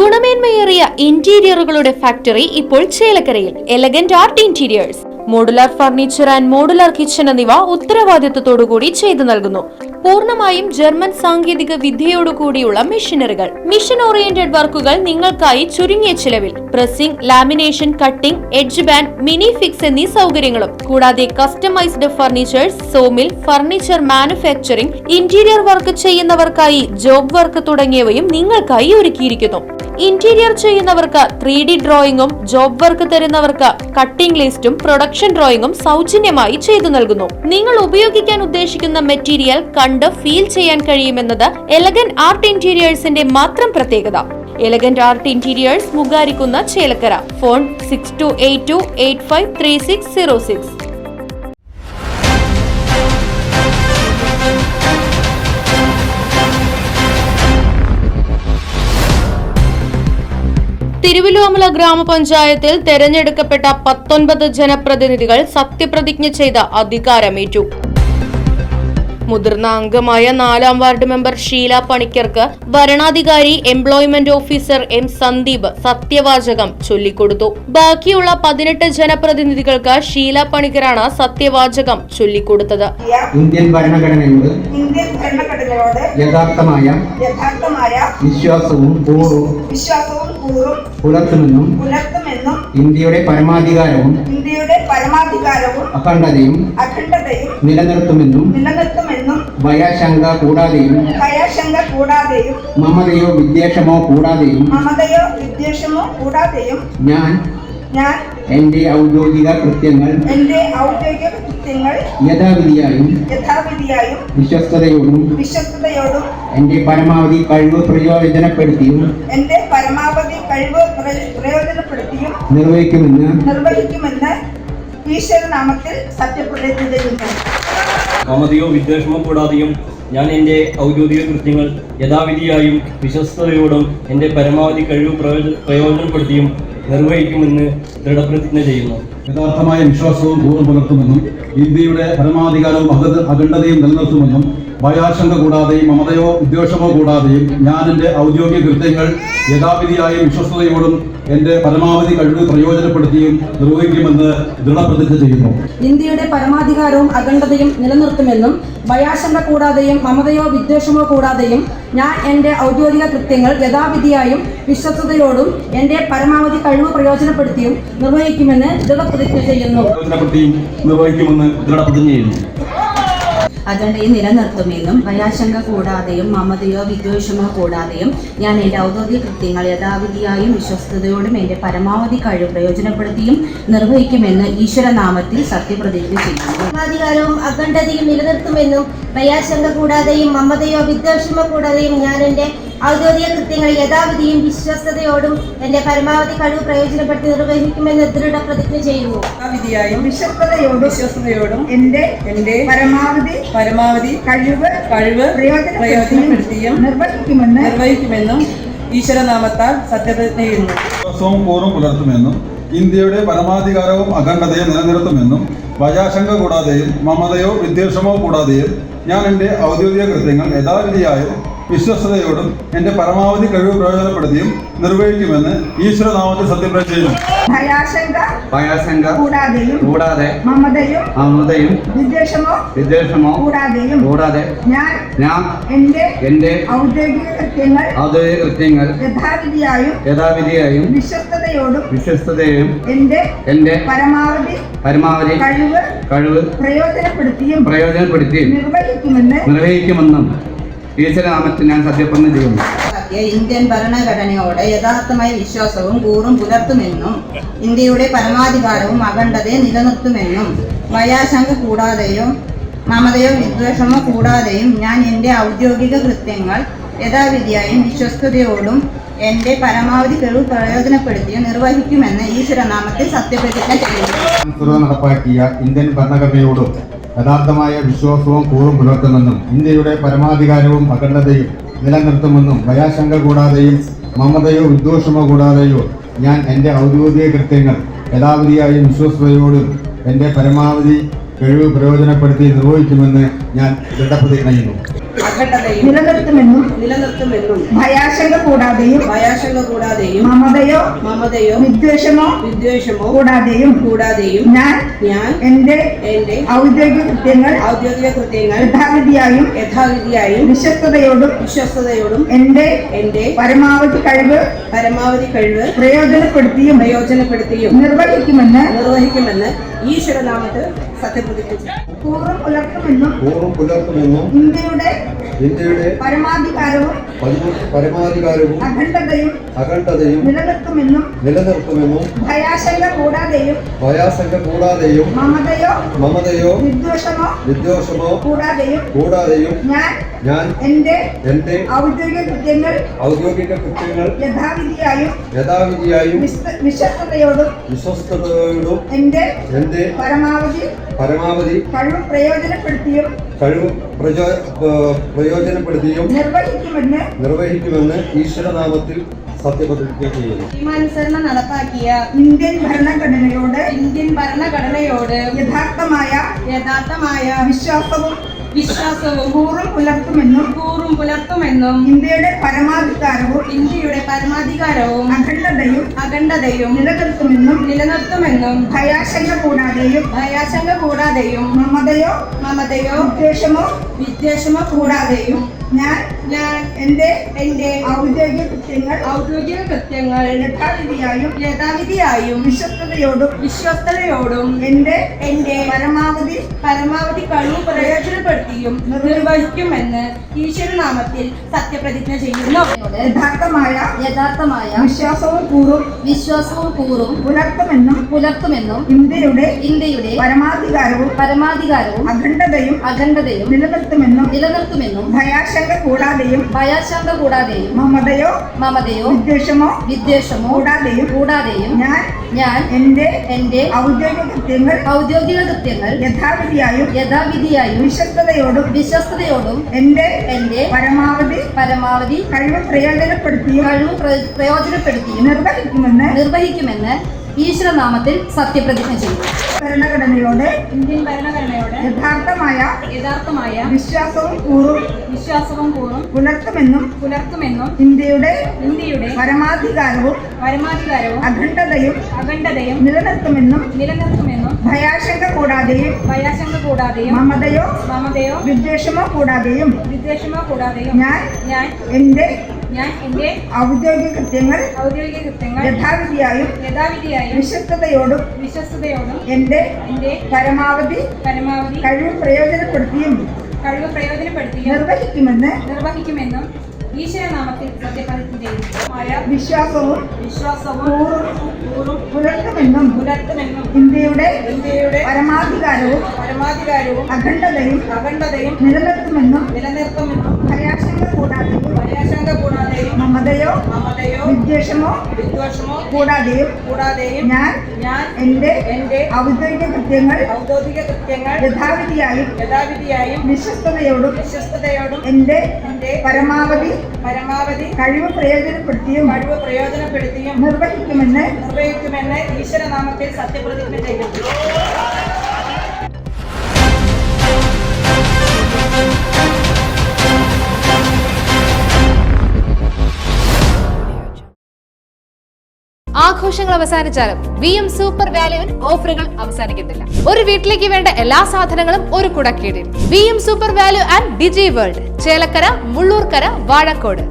ഗുണമേന്മയേറിയ ഇന്റീരിയറുകളുടെ factory ഇപ്പോൾ ചേലക്കരയിൽ. Elegant art interiors, modular furniture and modular kitchen എന്നിവ ഉത്തരവാദിത്തത്തോടുകൂടി ചെയ്തു നൽകുന്നു. പൂർണ്ണമായും ജർമ്മൻ സാങ്കേതിക വിദ്യയോടുകൂടിയുള്ള മെഷീനറികൾ, മിഷൻ ഓറിയന്റഡ് വർക്കുകൾ നിങ്ങൾക്കായി ചുരുങ്ങിയ ചിലവിൽ. Pressing, lamination, cutting, edge band, mini fix എന്നീ സൗകര്യങ്ങളും കൂടാതെ customized furnitures, sawmill, furniture manufacturing, interior work ചെയ്യുന്നവർക്കായി ജോബ് വർക്ക് തുടങ്ങിയവയും നിങ്ങൾക്കായി ഒരുക്കിയിരിക്കുന്നു. ഇന്റീരിയർ ചെയ്യുന്നവർക്ക് 3D ഡ്രോയിങ്ങും, ജോബ് വർക്ക് തരുന്നവർക്ക് കട്ടിംഗ് ലിസ്റ്റും പ്രൊഡക്ഷൻ ഡ്രോയിങ്ങും സൗജന്യമായി ചെയ്തു നൽകുന്നു. നിങ്ങൾ ഉപയോഗിക്കാൻ ഉദ്ദേശിക്കുന്ന മെറ്റീരിയൽ കണ്ട് ഫീൽ ചെയ്യാൻ കഴിയുമെന്നത് എലഗന്റ് ആർട്ട് ഇന്റീരിയേഴ്സിന്റെ മാത്രം പ്രത്യേകത. Elegant art interiors, Mugarikkunna, Chelakkara. Phone 6282853606. Thiruvilwamala ഗ്രാമപഞ്ചായത്തിൽ തെരഞ്ഞെടുക്കപ്പെട്ട 19 ജനപ്രതിനിധികൾ സത്യപ്രതിജ്ഞ ചെയ്ത് അധികാരമേറ്റു. മുതിർന്ന അംഗമായ 4ാം വാർഡ് മെമ്പർ ഷീല പണിക്കർക്ക് വരണാധികാരി എംപ്ലോയ്മെന്റ് ഓഫീസർ എം സന്ദീപ് സത്യവാചകം ചൊല്ലിക്കൊടുത്തു. ബാക്കിയുള്ള 18 ജനപ്രതിനിധികൾക്ക് ഷീല പണിക്കരാണ് സത്യവാചകം ചൊല്ലിക്കൊടുത്തത്. ഇന്ത്യൻ ഭരണഘടനയോട് യഥാർത്ഥമായ വിശ്വാസവും കൂറും പുലർത്തുമെന്നും ഇന്ത്യയുടെ പരമാധികാരവും അഖണ്ഡതയും നിലനിർത്തുമെന്നും ഭയാശങ്ക കൂടാതെയും മമതയോ വിദ്വേഷമോ കൂടാതെയും ഞാൻ എന്റെ ഔദ്യോഗിക കൃത്യങ്ങൾ യഥാവിധിയായും വിശ്വസ്തയോടും എന്റെ പരമാവധി കഴിവ് പ്രയോജനപ്പെടുത്തിയും നിർവഹിക്കുമെന്ന് ഈശ്വരനാമത്തിൽ സത്യപ്രതിജ്ഞ ചെയ്യുന്നു. മമതയോ വിദ്വേഷമോ കൂടാതെയും ഞാൻ എൻ്റെ ഔദ്യോഗിക കൃത്യങ്ങൾ യഥാവിധിയായും വിശ്വസ്തയോടും എൻ്റെ പരമാവധി കഴിവ് പ്രയോജനപ്പെടുത്തിയും നിർവഹിക്കുമെന്ന് ദൃഢപ്രതിജ്ഞ ചെയ്യുന്നു. യഥാർത്ഥമായ വിശ്വാസവും കൂറും പുലർത്തുമെന്നും ഇന്ത്യയുടെ പരമാധികാരവും അഖണ്ഡതയും നിലനിർത്തുമെന്നും ഭയാശങ്ക കൂടാതെയും മമതയോ വിദ്വേഷമോ കൂടാതെയും ഞാൻ എൻ്റെ ഔദ്യോഗിക കൃത്യങ്ങൾ യഥാവിധിയായും വിശ്വസ്തയോടും എൻ്റെ പരമാവധി കഴിവ് പ്രയോജനപ്പെടുത്തിയും നിർവഹിക്കുമെന്ന് ദൃഢപ്രതിജ്ഞ ചെയ്യുന്നു. ഇന്ത്യയുടെ പരമാധികാരവും അഖണ്ഡതയും നിലനിർത്തുമെന്നും ഭയാശങ്ക കൂടാതെയും മമതയോ വിദ്വേഷമോ കൂടാതെയും ഞാൻ എൻ്റെ ഔദ്യോഗിക കൃത്യങ്ങൾ യഥാവിധിയായും വിശ്വസ്തയോടും എൻ്റെ പരമാവധി കഴിവ് പ്രയോജനപ്പെടുത്തിയും നിർവഹിക്കുമെന്ന് ദൃഢപ്രതിജ്ഞ ചെയ്യുന്നു. അഖണ്ഡതയും നിലനിർത്തുമെന്നും ഭയാശങ്ക കൂടാതെയും മമതയോ വിദ്വേഷമോ കൂടാതെയും ഞാൻ എൻ്റെ ഔദ്യോഗിക കൃത്യങ്ങൾ യഥാവിധിയായും വിശ്വസ്തയോടും എൻ്റെ പരമാവധി കഴിവ് പ്രയോജനപ്പെടുത്തിയും നിർവഹിക്കുമെന്ന് ഈശ്വരനാമത്തിൽ സത്യപ്രതിജ്ഞ ചെയ്യുന്നു. പരമാധികാരവും അഖണ്ഡതയും നിലനിർത്തുമെന്നും ഭയാശങ്ക കൂടാതെയും മമതയോ വിദ്വേഷമോ കൂടാതെയും ഞാൻ എൻ്റെ ഔദ്യോഗിക കൃത്യങ്ങൾ യഥാവിധിയും വിശ്വസ്തയോടും എൻ്റെ പരമാവധി കഴിവ് പ്രയോജനപ്പെടുത്തി നിർവഹിക്കുമെന്ന് ദൃഢപ്രതിജ്ഞ ചെയ്യുന്നു. യഥാവിധിയായും വിശ്വസ്തയോടും എൻ്റെ പരമാവധി കഴിവ് പ്രയോജനപ്പെടുത്തിയും നിർവഹിക്കുമെന്നും ഈശ്വരനാമത്താൽ സത്യപ്രതിജ്ഞ ചെയ്യുന്നു. വിശ്വാസവും കൂറും പുലർത്തുമെന്നും ഇന്ത്യയുടെ പരമാധികാരവും അഖണ്ഡതയും നിലനിർത്തുമെന്നും ഭയാശങ്ക കൂടാതെയും മമതയോ വിദ്വേഷമോ കൂടാതെയും ഞാൻ എൻ്റെ ഔദ്യോഗിക കൃത്യങ്ങൾ യഥാവിധിയായും വിശ്വസ്തയോടും എൻ്റെ പരമാവധി കഴിവ് പ്രയോജനപ്പെടുത്തിയും നിർവഹിക്കുമെന്ന് ഈശ്വരനാമത്തിൽ സത്യപ്രതിജ്ഞ ചെയ്യുന്നു. ഭയാശങ്ക കൂടാതെ മമതയും വിദ്വേഷമോ കൂടാതെ ഞാൻ എന്റെ ഔദ്യോഗിക കൃത്യങ്ങൾ യഥാവിധിയായും വിശ്വസ്തയോടും എന്റെ പരമാവധി കഴിവ് പ്രയോജനപ്പെടുത്തിയും നിർവഹിക്കുമെന്നും ഈശ്വരനാമത്തിൽ ഞാൻ സത്യപ്രതിജ്ഞ ചെയ്യുന്നു. ഇന്ത്യൻ ഭരണഘടനയോട് യഥാർത്ഥമായ വിശ്വാസവും കൂറും പുലർത്തുമെന്നും ഇന്ത്യയുടെ പരമാധികാരവും അഖണ്ഡതയും നിലനിർത്തുമെന്നും ഭയാശങ്ക കൂടാതെയും മമതയോ വിദ്വേഷമോ കൂടാതെയും ഞാൻ എൻ്റെ ഔദ്യോഗിക കൃത്യങ്ങൾ യഥാവിധിയായും വിശ്വസ്തയോടും എൻ്റെ പരമാവധി കഴിവ് പ്രയോജനപ്പെടുത്തിയും നിർവഹിക്കുമെന്ന് ഈശ്വരനാമത്തിൽ സത്യപ്രതിജ്ഞ ചെയ്യുന്നു. നടപ്പാക്കിയ ഇന്ത്യൻ ഭരണഘടനയോടും യഥാർത്ഥമായ വിശ്വാസവും കൂറും പുലർത്തുമെന്നും ഇന്ത്യയുടെ പരമാധികാരവും അഖണ്ഡതയും നിലനിർത്തുമെന്നും ഭയാശങ്ക കൂടാതെയും മമതയോ വിദ്വേഷമോ കൂടാതെയോ ഞാൻ എൻ്റെ ഔദ്യോഗിക കൃത്യങ്ങൾ യഥാവിധിയായും വിശ്വസ്തയോടും എൻ്റെ പരമാവധി കഴിവ് പ്രയോജനപ്പെടുത്തി നിർവഹിക്കുമെന്ന് ഞാൻ ദൃഢപ്രതിജ്ഞ ചെയ്യുന്നു. നിലനിർത്തുമെന്നും ഭയാശങ്ക കൂടാതെയും മമതയോ വിദ്വേഷമോ കൂടാതെയും ഞാൻ എന്റെ ഔദ്യോഗിക കൃത്യങ്ങൾ യഥാവിധിയായും വിശ്വസ്തയോടും എന്റെ പരമാവധി കഴിവ് പ്രയോജനപ്പെടുത്തിയും നിർവഹിക്കുമെന്ന് ഈശ്വരനാമത്തിൽ സത്യപ്രതിജ്ഞ ചെയ്തു. പൂർവ്വം പുലർത്തുമെന്നും ഇന്ത്യയുടെ പരമാധികാരവും അഖണ്ഡതയും നിലനിർത്തുമെന്നും ഭയാശങ്ക കൂടാതെയും മമതയോ വിദ്വേഷമോ കൂടാതെയും ഞാൻ എന്റെ ഔദ്യോഗിക കൃത്യങ്ങൾ യഥാവിധിയായും വിശ്വസ്തയോടും എന്റെ പരമാവധി കഴിവ് പ്രയോജനപ്പെടുത്തിയും നിർവഹിക്കുമെന്ന് ഈശ്വരനാമത്തിൽ സത്യപ്രതിജ്ഞ ചെയ്യുന്നു. നിയമാനുസരണം നടപ്പാക്കിയ ഇന്ത്യൻ ഭരണഘടനയോട് യഥാർത്ഥമായ വിശ്വാസവും പൂർവ്വം പുലർത്തുമെന്നും ഇന്ത്യയുടെ പരമാധികാരവും അഖണ്ഡതയും നിലനിർത്തുമെന്നും ഭയാശങ്ക കൂടാതെയും മമതയോ വിദ്വേഷമോ കൂടാതെയും ഞാൻ എന്റെ ഔദ്യോഗിക കൃത്യങ്ങൾ യഥാവിധിയായും വിശ്വസ്തയോടും എന്റെ പരമാവധി കഴിവ് പ്രയോജനപ്പെടുത്തിയും നിർവഹിക്കുമെന്ന് ഈശ്വരനാമത്തിൽ സത്യപ്രതിജ്ഞ ചെയ്യുന്നു. യഥാർത്ഥമായ വിശ്വാസവും കൂറും പുലർത്തുമെന്നും ഇന്ത്യയുടെ പരമാധികാരവും അഖണ്ഡതയും നിലനിർത്തുമെന്നും ഭയാശങ്ക കൂടാതെയും മമതയോ വിദ്വേഷമോ കൂടാതെയും ഞാൻ എന്റെ ഔദ്യോഗിക കൃത്യങ്ങൾ യഥാവിധിയായും വിശ്വസ്തയോടും എന്റെ പരമാവധി കഴിവ് പ്രയോജനപ്പെടുത്തിയും നിർവഹിക്കുമെന്ന് ഈശ്വരനാമത്തിൽ സത്യപ്രതിജ്ഞ ചെയ്തു. ഇന്ത്യൻ ഭരണഘടനയോട് യഥാർത്ഥമായ വിശ്വാസവും കൂറും പുലർത്തുമെന്നും ഇന്ത്യയുടെ പരമാധികാരവും അഖണ്ഡതയും നിലനിർത്തുമെന്നും ഭയാശങ്ക കൂടാതെയും മമതയോ വിദ്വേഷമോ കൂടാതെയും ഞാൻ എന്റെ ഔദ്യോഗിക കൃത്യങ്ങൾ യഥാവിധിയായും വിശ്വസ്തയോടും എന്റെ പരമാവധി കഴിവ് പ്രയോജനപ്പെടുത്തിയും നിർവഹിക്കുമെന്നും ഈശ്വരനാമത്തിൽ സത്യപ്രതിജ്ഞ ചെയ്യുന്നു. വിശ്വാസവും പുലർത്തുമെന്നും ഇന്ത്യയുടെ പരമാധികാരവും അഖണ്ഡതയും നിലനിർത്തുമെന്നും ഭയാശങ്ക കൂടാതെയും മമതയോ വിദ്വേഷമോ കൂടാതെയും ഞാൻ എന്റെ ഔദ്യോഗിക കൃത്യങ്ങൾ യഥാവിധിയായും വിശ്വസ്തയോടും എന്റെ പരമാവധി കഴിവ് പ്രയോജനപ്പെടുത്തിയും നിർവഹിക്കുമെന്ന് ഈശ്വരനാമത്തിൽ സത്യപ്രതിജ്ഞ ചെയ്യുന്നു. ആഘോഷങ്ങൾ അവസാനിച്ചാലും VM സൂപ്പർ വാല്യുവിൽ ഓഫറുകൾ അവസാനിക്കുന്നില്ല. ഒരു വീട്ടിലേക്ക് വേണ്ട എല്ലാ സാധനങ്ങളും ഒരു കുടക്കീഴിൽ. VM super value and digi world, Chelakkara, Mullurkara, Vazhakkode.